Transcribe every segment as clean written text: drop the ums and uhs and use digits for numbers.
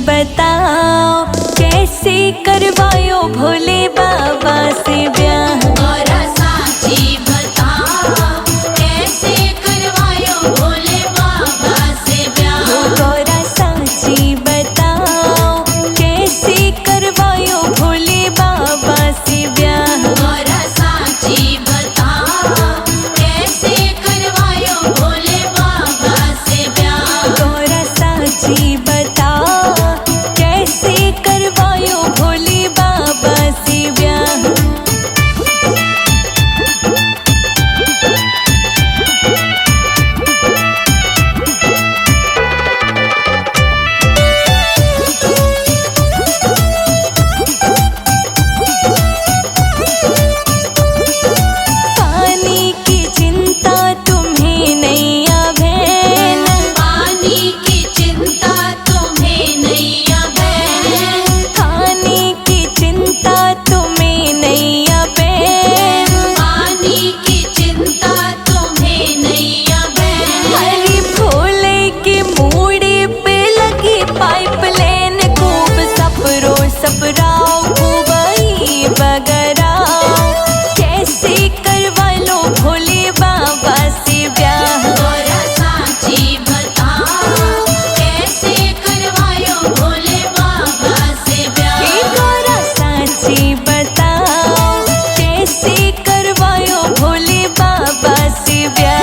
बताओ कैसे करवायो भोले बाबा से ब्याह। गौरा साची बताओ कैसे करवायो भोले बाबा से ब्याह। गौरा साची बताओ कैसे करवायो भोले बाबा से ब्याह। गौरा साची बताओ कैसे करवायो भोले बाबा से ब्याह। गौरा साची बताओ कैसे करवायो भोले बाबा से ब्याह। पानी की चिंता तुम्हें नहीं बहन। पानी की चिंता तुम्हें नहीं बहन। खाने की चिंता तुम्हें नहीं बहन। पानी की चिंता तुम्हें नहीं बहन। हरी भोले के मूड़े पे लगी पाइपलाइन खूब सपरो सपराओ खूबई बगराओ कैसे करवा लो भोले बाबा से ब्याह। गौरा साची बताओ कैसे करवायो भोले बाबा से ब्याह। गौरा साची बताओ कैसे करवायो भोले बाबा से ब्याह।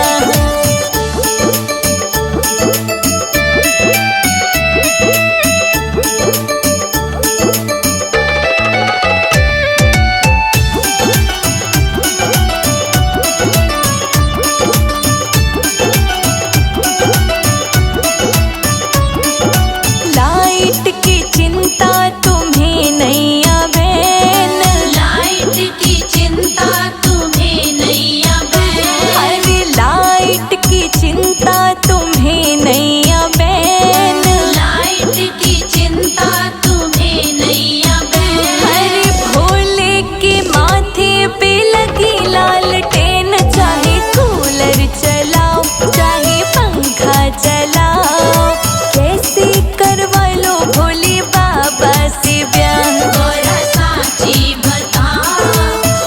लाइट की चिंता तुम्हें नहीं बहन। लाइट की चिंता तुम्हें नहीं बहन। अरे लाइट की चिंता तुम्हें नहीं बहन। लाइट की चिंता तुम्हें नहीं बहन। अरे भोले के माथे पे लगी लालटेन चाहे कूलर चलाओ चाहे पंखा चलाओ कैसे करवा लो भोले बाबा से ब्याह। गौरा साची बताओ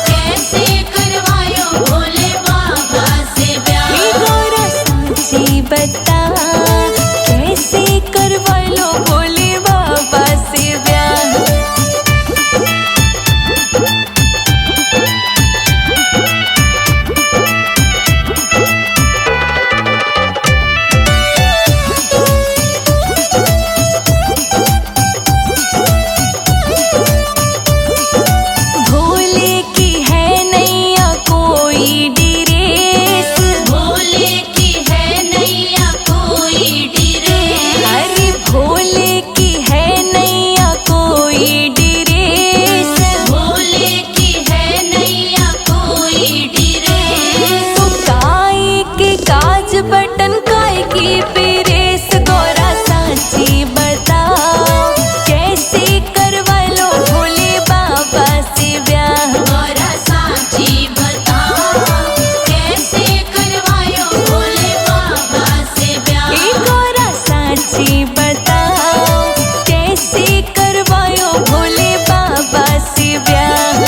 कैसे करवायो भोले बाबा से ब्याह। गौरा साची बता कैसे करवा लो भोले बाबा से ब्याह। भोले की है नैया कोई डिरेस। भोले की है नैया कोई डिरेस। अरे भोले की है नैया कोई डिरेस। भोले की है नैया कोई डिरेस। तो काय के काज बटन काय की पेरेस। गौरा साची बताओ कैसे करवा लो भोले बाबा से ब्याह। गौरा साची बताओ कैसे करवायो भोले बाबा से ब्याह। गौरा साची बताओ कैसे करवायो भोले बाबा से ब्याह।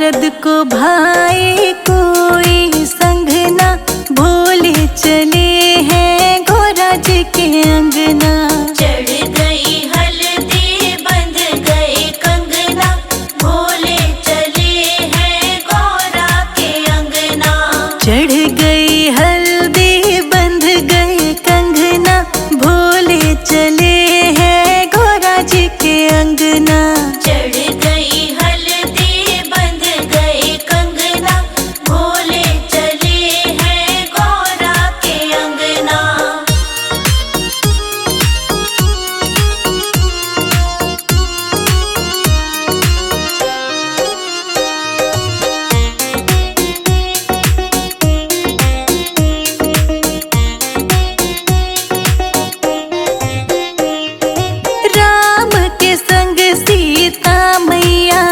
नारद को भाए कोई संग ना, भोले चले हैं गौरा जी के अंगना। चढ़ गई हल्दी बंध गए कंगना, भोले चले हैं गौरा के अंगना। चढ़ गई हल्दी बंध गए कंगना, भोले चले हैं गौरा जी के अंगना। चढ़ गई हल्दी बंध गए कंगना, भोले चले हैं गौरा के अंगना। राम के संग सीता मैया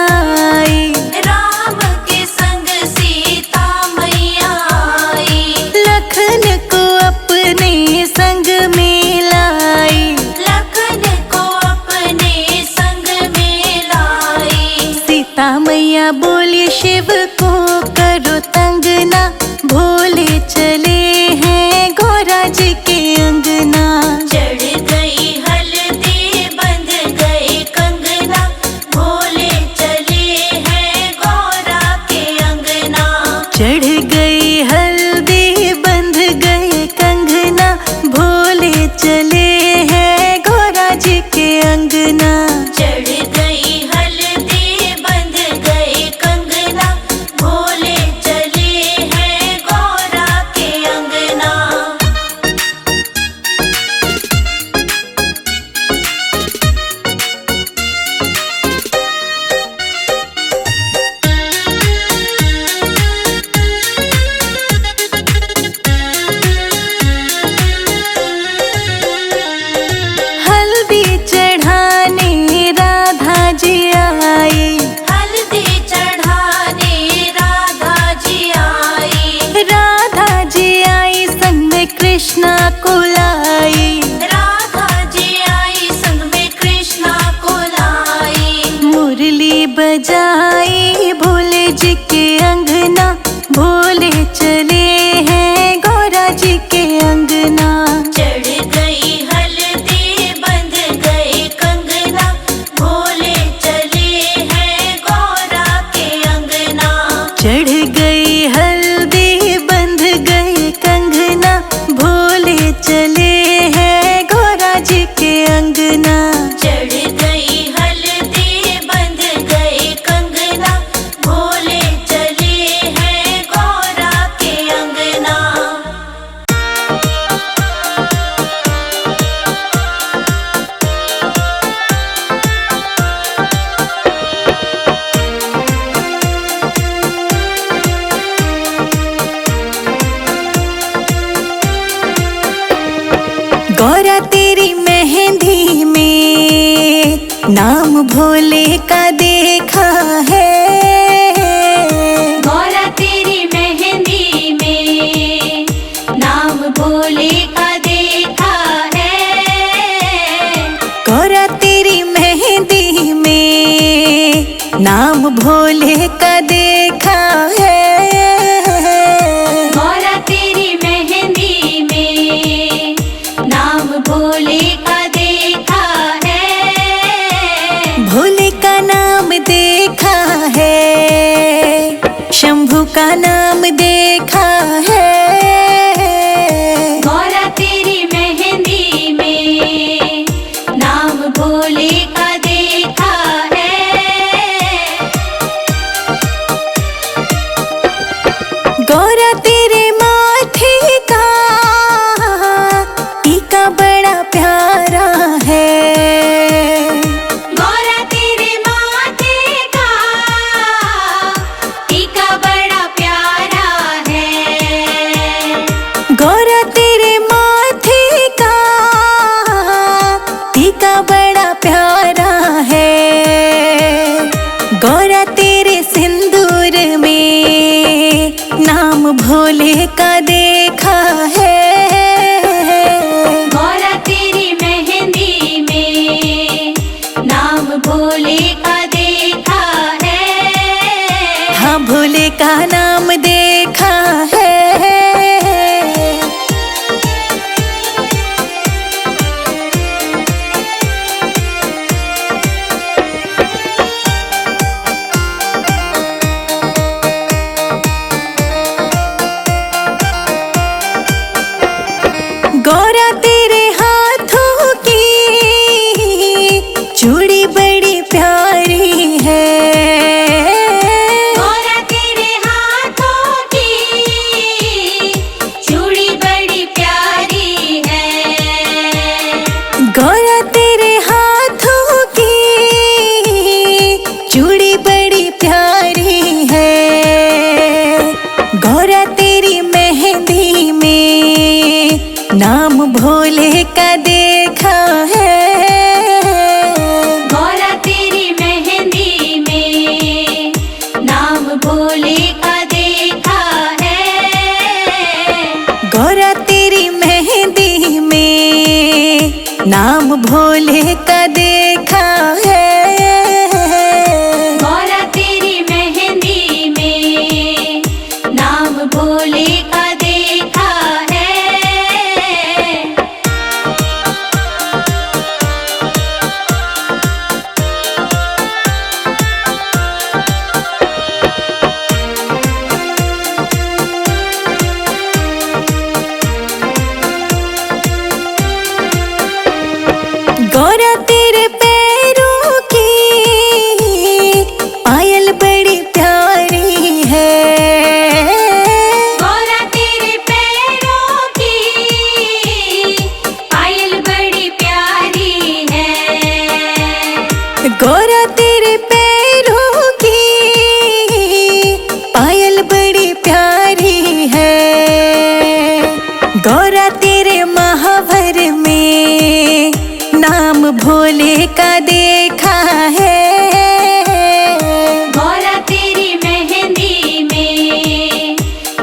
आई, राम के संग सीता मैया आई। लखन को अपने संग में लाई। लखन को अपने संग में लाई। सीता मैया बोली शिव को करो तंग ना, भोले चले हैं गौरा जी के अंगना। चढ़ गई हल्दी बंध गए कंगना, भोले चले हैं गौरा के अंगना। चढ़ गई हल्दी बंध गए कंगना, भोले चले हैं गौरा जी के अंगना। चढ़ गई हल्दी बंध गए कंगना, भोले चले हैं गौरा के अंगना। हल्दी चढ़ाने राधा जी आई। हल्दी चढ़ाने राधा जी आई। राधा जी आई संग में कृष्णा को लाई। राधा जी आई संग में कृष्णा को लाई। मुरली बजाई भोले जी के अंगना, भोले चले हैं गौरा जी के अंगना। चढ़ गई हल्दी बंध गए कंगना, भोले चले हैं गौरा के अंगना। चढ़ गई हल्दी बंध गए कंगना, भोले चले हैं गौरा जी के अंगना। चढ़ गई हल्दी बंध गए कंगना, भोले चले हैं गौरा के अंगना। गौरा तेरी मेहंदी में नाम भोले का देखा है। गौरा तेरी मेहंदी में नाम भोले का देखा है। गौरा तेरी मेहंदी में नाम भोले का देखा है। गौरा तेरी मेहंदी में नाम भोले का देखा है। भोले का नाम देखा है, शंभू का नाम देखा है। गौरा तेरी मेहंदी में नाम भोले का देखा है। गौरा तेरे माथे का टीका बड़ा प्यारा है। गौरा तेरे माथे का टीका बड़ा प्यारा है। गौरा तेरे माथे का टीका बड़ा प्यारा है। गौरा तेरे सिंदूर में नाम भोले का देखा है। गौरा तेरी मेहंदी में नाम भोले का देखा है। चूड़ी बड़ी प्यारी है, गौरा तेरी मेहंदी में नाम भोले का देखा है। गौरा तेरी मेहंदी में नाम भोले का देखा है। गौरा तेरी मेहंदी में नाम भोले का देखा है। गौरा तेरी मेहंदी में नाम भोले का देखा है। गौरा तेरे पैरों की पायल बड़ी प्यारी है। गौरा तेरे पैरों की पायल बड़ी प्यारी है। गौरा तेरे पैरों की पायल बड़ी प्यारी है। गौरा तेरे महावर में नाम भोले का देखा है। गौरा तेरी मेहंदी में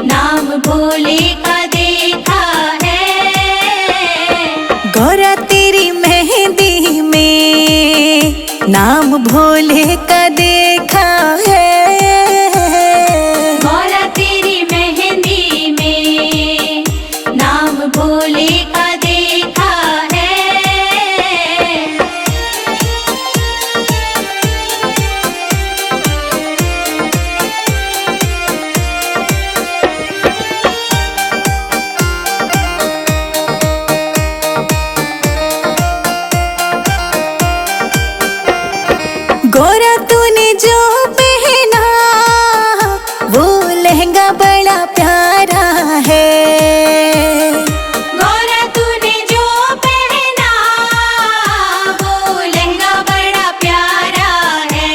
नाम भोले का देखा है। गौरा तेरी मेहंदी में नाम भोले का देखा है। गौरा तेरी मेहंदी में नाम भोले का देखा है। गौरा तूने जो पहना वो लहंगा बड़ा प्यारा है। गौरा तूने जो पहना वो लहंगा बड़ा प्यारा है।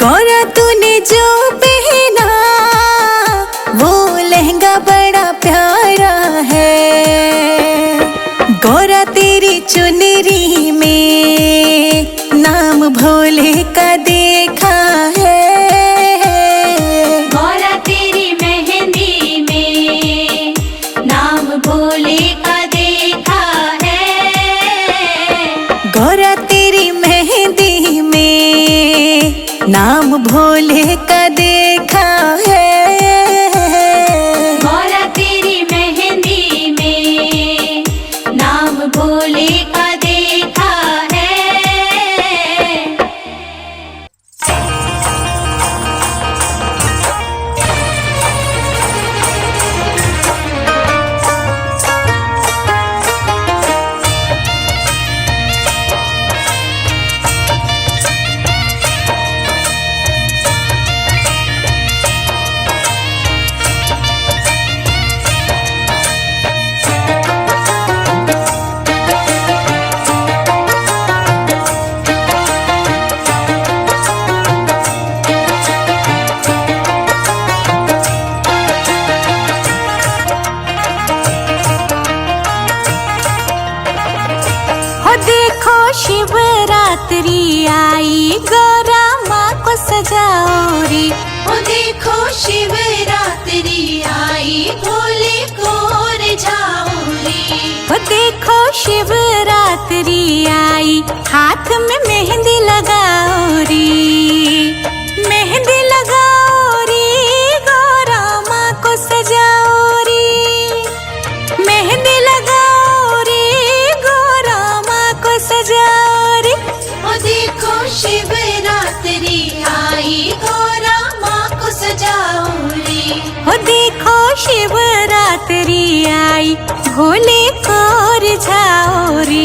गौरा तूने जो पहना वो लहंगा बड़ा प्यारा है। गौरा तेरी चुनरी में नाम भोले का देखा है। गौरा तेरी मेहंदी में नाम भोले का देखा है। गौरा तेरी मेहंदी में नाम भोले का देखा है। गौरा तेरी मेहंदी में नाम भोले का देखा है। शिवरात्रि आई गौरा माँ को सजाओ रे। ओ देखो शिवरात्रि आई भोले को रिझाओ रे। वो देखो शिवरात्रि आई हाथ में मेहंदी लगाओ रे। मेहंदी लगाओ रे गौरा माँ को सजाओ रे। मेहंदी लगाओ रे गौरा माँ को सजाओ रे। ओ देखो शिवरात्रि आई गौरा माँ को सजाओ रे। वो देखो शिवरात्रि आई भोले को रिझाओ रे।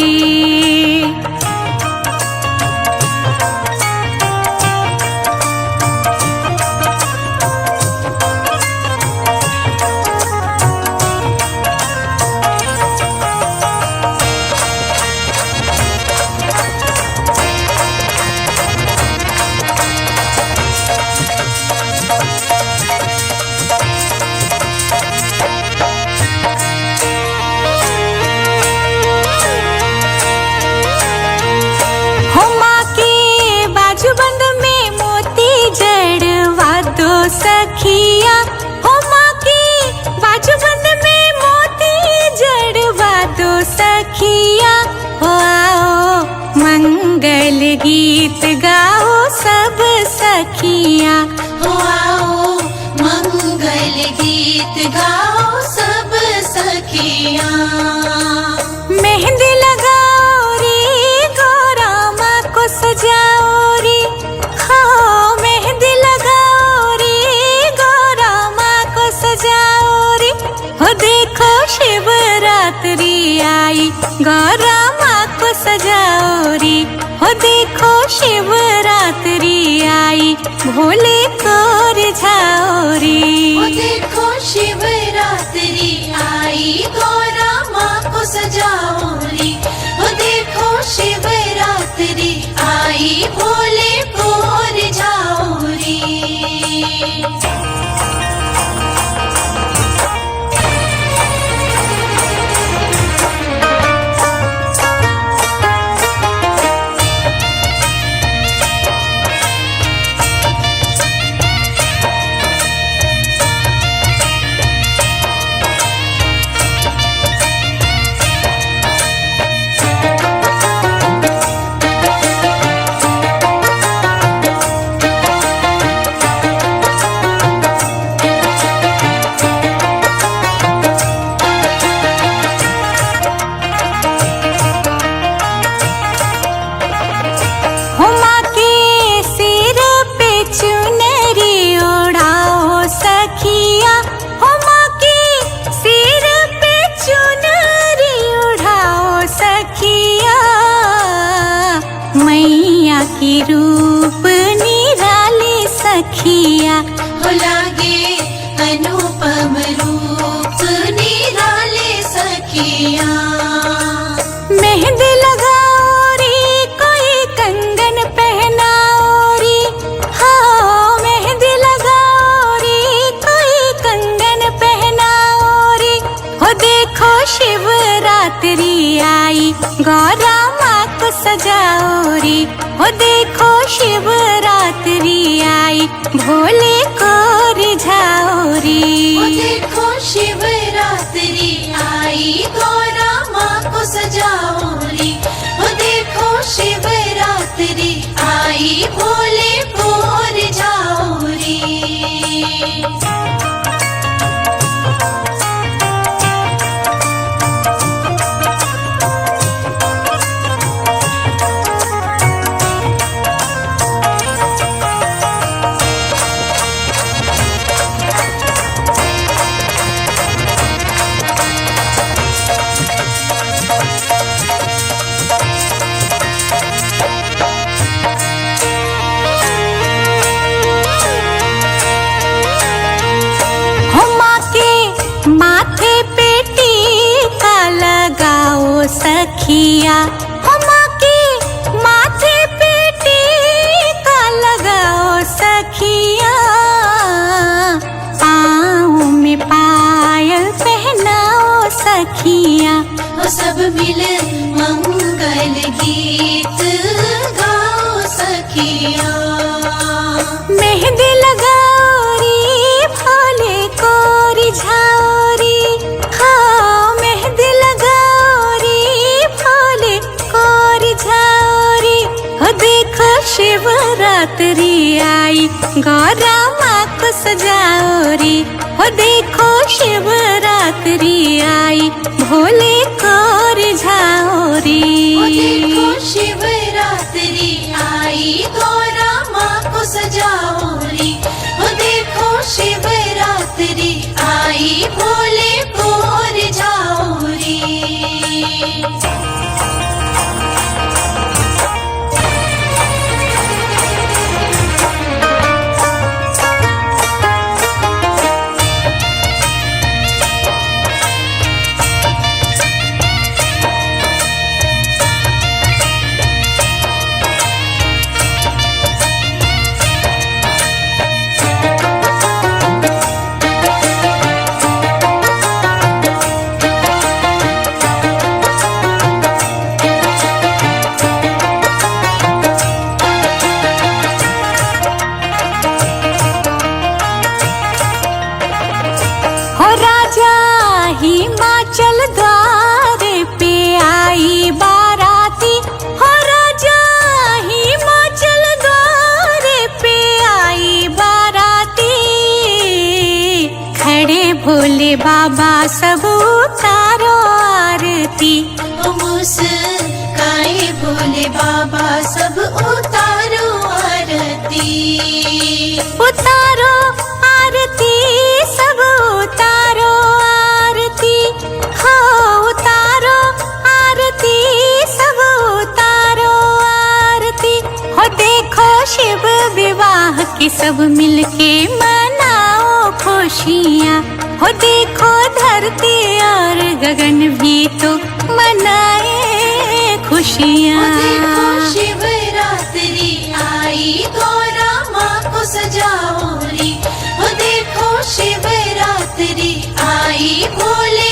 गीत गाओ सब सखिया। हो आओ मंगल गीत गाओ सब सखिया। मेहंदी लगाओ रे गौरा माँ को सजाओ रे। हो मेहंदी लगाओ रे गौरा माँ को सजाओ रे। हो देखो शिवरात्रि आई गौरा माँ को सजाओ रे। हो देखो शिवरात्रि आई भोले को रिझाओ रे। हो देखो शिवरात्रि आई गौरा माँ को सजाओ रे। हो देखो शिवरात्रि आई भोले को रिझाओ रे। की रूप निराले सखिया। हो लागे अनुपम रूप निराले सखिया। मेहंदी लगाओ रे कोई कंगन पहनाओ रे। हाँ मेहंदी लगाओ रे कोई कंगन पहनाओ रे। हो देखो शिवरात्रि आई गौरा माँ को सजाओ रे। हो देखो शिवरात्रि आई भोले को रिझाओ रे। हो देखो शिवरात्रि आई गौरा माँ को सजाओ रे। हो देखो शिवरात्रि आई भोले को रिझाओ रे। माथे पे टीका लगाओ सखिया। हो माँ के माथे पे टीका लगाओ सखिया। पाँव में पायल पहनाओ सखिया। हो सब मिल मंगल गीत गाओ सखिया। मेहंदी लगाओ रे भोले को रिझाओ रे। हाँ मेहंदी लगाओ रे भोले को रिझाओ रे। हो देखो शिवरात्रि आई गौरा माँ को सजाओ रे। हो देखो शिवरात्रि आई भोले को रिझाओ रे। हो देखो शिवरात्रि आई गौरा माँ को सजाओ रे। हो देखो शिवरात्रि आई भोले को रिझाओ रे। बाबा सब उतारो आरती। ओ मुस्काए भोले बाबा सब उतारो आरती। उतारो आरती सब उतारो आरती, हो उतारो आरती सब उतारो आरती। हो देखो शिव विवाह की सब मिलके मनाओ खुशियाँ। हो देखो धरती और गगन भी तो मनाए खुशियाँ। ओ देखो शिवरात्रि आई गौरा माँ को सजाओ रे। ओ देखो शिवरात्रि आई भोले